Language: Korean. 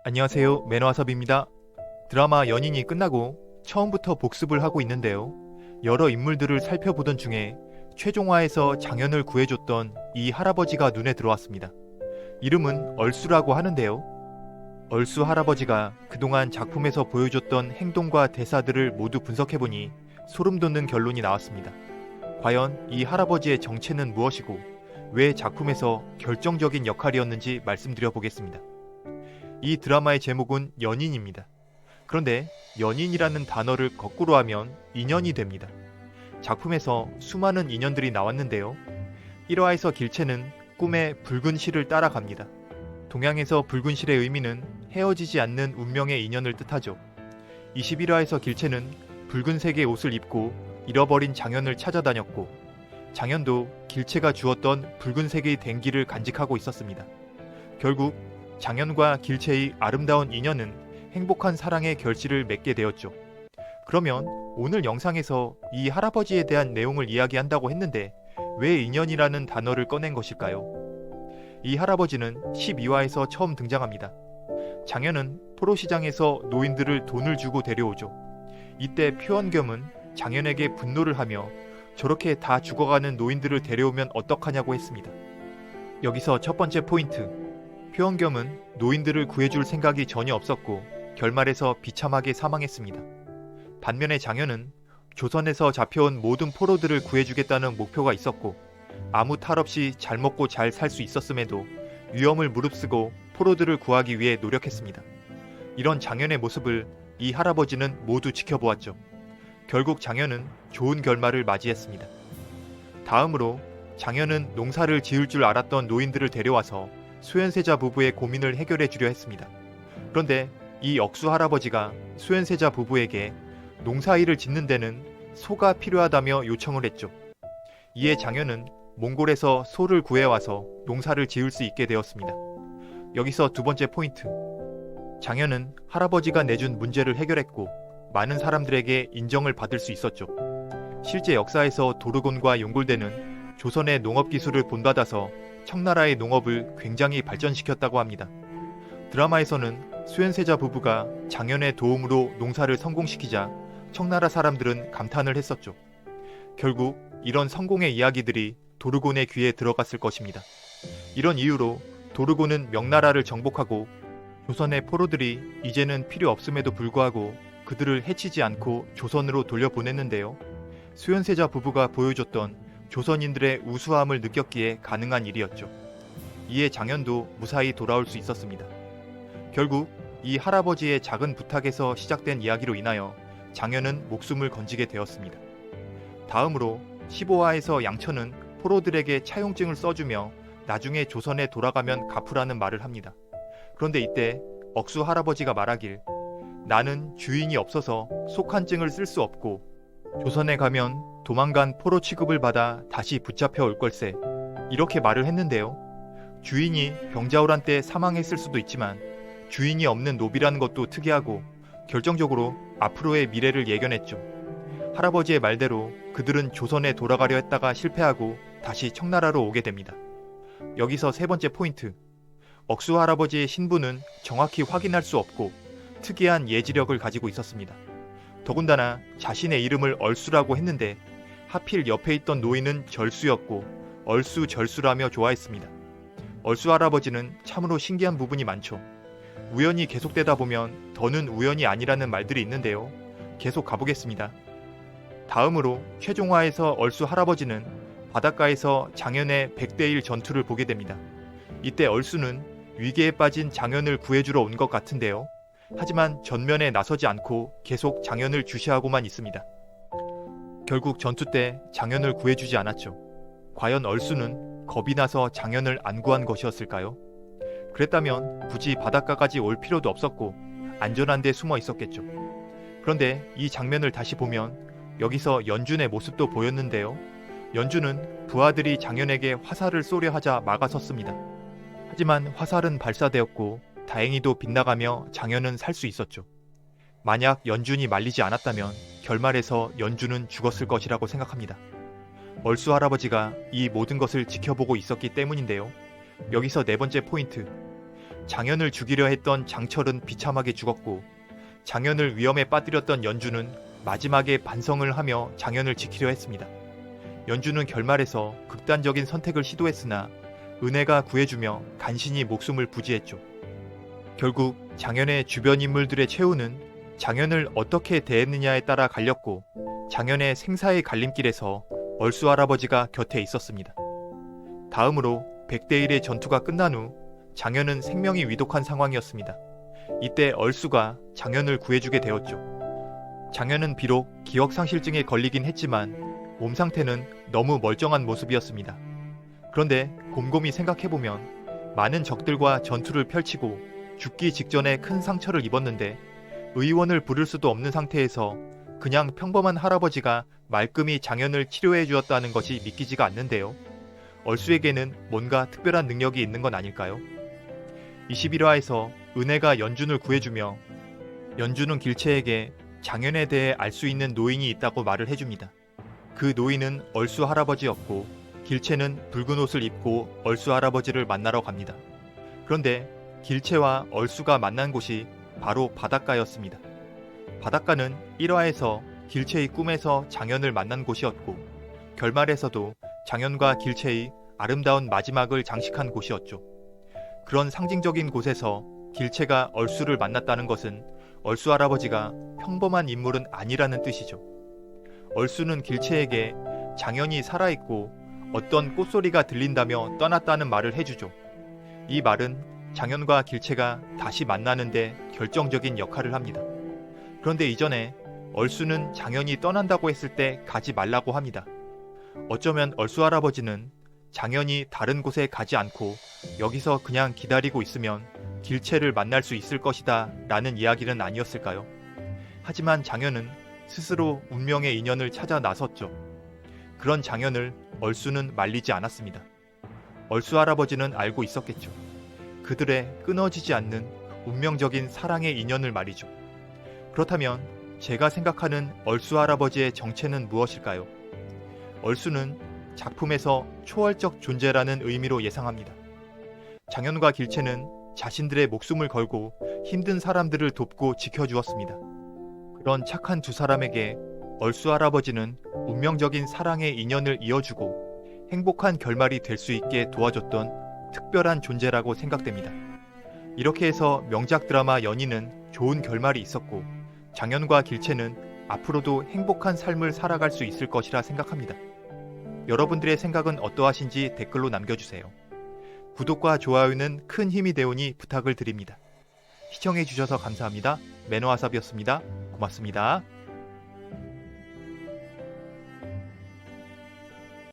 안녕하세요. 매너와섭입니다. 드라마 연인이 끝나고 처음부터 복습을 하고 있는데요. 여러 인물들을 살펴보던 중에 최종화에서 장현을 구해줬던 이 할아버지가 눈에 들어왔습니다. 이름은 얼수라고 하는데요. 얼수 할아버지가 그동안 작품에서 보여줬던 행동과 대사들을 모두 분석해보니 소름 돋는 결론이 나왔습니다. 과연 이 할아버지의 정체는 무엇이고 왜 작품에서 결정적인 역할이었는지 말씀드려 보겠습니다. 이 드라마의 제목은 연인입니다. 그런데 연인이라는 단어를 거꾸로 하면 인연이 됩니다. 작품에서 수많은 인연들이 나왔는데요. 1화에서 길채는 꿈에 붉은 실을 따라갑니다. 동양에서 붉은 실의 의미는 헤어지지 않는 운명의 인연을 뜻하죠. 21화에서 길채는 붉은색의 옷을 입고 잃어버린 장현을 찾아다녔고, 장현도 길채가 주었던 붉은색의 댕기를 간직하고 있었습니다. 결국 장현과 길채의 아름다운 인연은 행복한 사랑의 결실을 맺게 되었죠. 그러면 오늘 영상에서 이 할아버지에 대한 내용을 이야기한다고 했는데 왜 인연이라는 단어를 꺼낸 것일까요? 이 할아버지는 12화에서 처음 등장합니다. 장현은 포로시장에서 노인들을 돈을 주고 데려오죠. 이때 표현겸은 장현에게 분노를 하며 저렇게 다 죽어가는 노인들을 데려오면 어떡하냐고 했습니다. 여기서 첫 번째 포인트. 표현겸은 노인들을 구해줄 생각이 전혀 없었고 결말에서 비참하게 사망했습니다. 반면에 장현은 조선에서 잡혀온 모든 포로들을 구해주겠다는 목표가 있었고 아무 탈 없이 잘 먹고 잘 살 수 있었음에도 위험을 무릅쓰고 포로들을 구하기 위해 노력했습니다. 이런 장현의 모습을 이 할아버지는 모두 지켜보았죠. 결국 장현은 좋은 결말을 맞이했습니다. 다음으로 장현은 농사를 지을 줄 알았던 노인들을 데려와서 수연세자 부부의 고민을 해결해 주려 했습니다. 그런데 이 억수 할아버지가 수연세자 부부에게 농사일을 짓는 데는 소가 필요하다며 요청을 했죠. 이에 장현은 몽골에서 소를 구해와서 농사를 지을 수 있게 되었습니다. 여기서 두 번째 포인트. 장현은 할아버지가 내준 문제를 해결했고 많은 사람들에게 인정을 받을 수 있었죠. 실제 역사에서 도르곤과 용골대는 조선의 농업 기술을 본받아서 청나라의 농업을 굉장히 발전시켰다고 합니다. 드라마에서는 수연세자 부부가 장현의 도움으로 농사를 성공시키자 청나라 사람들은 감탄을 했었죠. 결국 이런 성공의 이야기들이 도르곤의 귀에 들어갔을 것입니다. 이런 이유로 도르곤은 명나라를 정복하고 조선의 포로들이 이제는 필요 없음에도 불구하고 그들을 해치지 않고 조선으로 돌려보냈는데요. 수연세자 부부가 보여줬던 조선인들의 우수함을 느꼈기에 가능한 일이었죠. 이에 장현도 무사히 돌아올 수 있었습니다. 결국 이 할아버지의 작은 부탁에서 시작된 이야기로 인하여 장현은 목숨을 건지게 되었습니다. 다음으로 15화에서 양천은 포로들에게 차용증을 써주며 나중에 조선에 돌아가면 갚으라는 말을 합니다. 그런데 이때 억수 할아버지가 말하길 나는 주인이 없어서 속한증을 쓸 수 없고 조선에 가면 도망간 포로 취급을 받아 다시 붙잡혀 올 걸세, 이렇게 말을 했는데요. 주인이 병자호란 때 사망했을 수도 있지만 주인이 없는 노비라는 것도 특이하고 결정적으로 앞으로의 미래를 예견했죠. 할아버지의 말대로 그들은 조선에 돌아가려 했다가 실패하고 다시 청나라로 오게 됩니다. 여기서 세 번째 포인트. 억수 할아버지의 신분은 정확히 확인할 수 없고 특이한 예지력을 가지고 있었습니다. 더군다나 자신의 이름을 얼수라고 했는데 하필 옆에 있던 노인은 절수였고 얼수절수라며 좋아했습니다. 얼수 할아버지는 참으로 신기한 부분이 많죠. 우연이 계속되다 보면 더는 우연이 아니라는 말들이 있는데요. 계속 가보겠습니다. 다음으로 최종화에서 얼수 할아버지는 바닷가에서 장현의 100대1 전투를 보게 됩니다. 이때 얼수는 위기에 빠진 장현을 구해주러 온 것 같은데요. 하지만 전면에 나서지 않고 계속 장현을 주시하고만 있습니다. 결국 전투 때 장현을 구해주지 않았죠. 과연 얼수는 겁이 나서 장현을 안 구한 것이었을까요? 그랬다면 굳이 바닷가까지 올 필요도 없었고 안전한 데 숨어 있었겠죠. 그런데 이 장면을 다시 보면 여기서 연준의 모습도 보였는데요. 연준은 부하들이 장현에게 화살을 쏘려 하자 막아섰습니다. 하지만 화살은 발사되었고 다행히도 빗나가며 장현은 살 수 있었죠. 만약 연준이 말리지 않았다면 결말에서 연준은 죽었을 것이라고 생각합니다. 얼수 할아버지가 이 모든 것을 지켜보고 있었기 때문인데요. 여기서 네 번째 포인트. 장현을 죽이려 했던 장철은 비참하게 죽었고, 장현을 위험에 빠뜨렸던 연주는 마지막에 반성을 하며 장현을 지키려 했습니다. 연주는 결말에서 극단적인 선택을 시도했으나 은혜가 구해주며 간신히 목숨을 부지했죠. 결국 장현의 주변 인물들의 최후는 장현을 어떻게 대했느냐에 따라 갈렸고, 장현의 생사의 갈림길에서 얼쑤 할아버지가 곁에 있었습니다. 다음으로 100대 1의 전투가 끝난 후 장현은 생명이 위독한 상황이었습니다. 이때 얼쑤가 장현을 구해주게 되었죠. 장현은 비록 기억상실증에 걸리긴 했지만 몸 상태는 너무 멀쩡한 모습이었습니다. 그런데 곰곰이 생각해보면 많은 적들과 전투를 펼치고 죽기 직전에 큰 상처를 입었는데 의원을 부를 수도 없는 상태에서 그냥 평범한 할아버지가 말끔히 장현을 치료해 주었다는 것이 믿기지가 않는데요. 얼쑤에게는 뭔가 특별한 능력이 있는 건 아닐까요? 21화에서 은혜가 연준을 구해주며 연준은 길채에게 장현에 대해 알 수 있는 노인이 있다고 말을 해줍니다. 그 노인은 얼쑤 할아버지였고, 길채는 붉은 옷을 입고 얼쑤 할아버지를 만나러 갑니다. 그런데 길채와 얼쑤가 만난 곳이 바로 바닷가였습니다. 바닷가는 1화에서 길채의 꿈에서 장현을 만난 곳이었고, 결말에서도 장현과 길채의 아름다운 마지막을 장식한 곳이었죠. 그런 상징적인 곳에서 길채가 얼쑤를 만났다는 것은 얼쑤 할아버지가 평범한 인물은 아니라는 뜻이죠. 얼쑤는 길채에게 장현이 살아있고 어떤 꽃소리가 들린다며 떠났다는 말을 해주죠. 이 말은 장현과 길채가 다시 만나는데 결정적인 역할을 합니다. 그런데 이전에 얼쑤는 장현이 떠난다고 했을 때 가지 말라고 합니다. 어쩌면 얼쑤 할아버지는 장현이 다른 곳에 가지 않고 여기서 그냥 기다리고 있으면 길채를 만날 수 있을 것이다 라는 이야기는 아니었을까요? 하지만 장현은 스스로 운명의 인연을 찾아 나섰죠. 그런 장현을 얼쑤는 말리지 않았습니다. 얼쑤 할아버지는 알고 있었겠죠. 그들의 끊어지지 않는 운명적인 사랑의 인연을 말이죠. 그렇다면 제가 생각하는 얼쑤 할아버지의 정체는 무엇일까요? 얼쑤는 작품에서 초월적 존재라는 의미로 예상합니다. 장현과 길채는 자신들의 목숨을 걸고 힘든 사람들을 돕고 지켜주었습니다. 그런 착한 두 사람에게 얼쑤 할아버지는 운명적인 사랑의 인연을 이어주고 행복한 결말이 될 수 있게 도와줬던 특별한 존재라고 생각됩니다. 이렇게 해서 명작 드라마 연인은 좋은 결말이 있었고, 장현과 길채는 앞으로도 행복한 삶을 살아갈 수 있을 것이라 생각합니다. 여러분들의 생각은 어떠하신지 댓글로 남겨주세요. 구독과 좋아요는 큰 힘이 되오니 부탁을 드립니다. 시청해주셔서 감사합니다. 매너와삽이었습니다. 고맙습니다.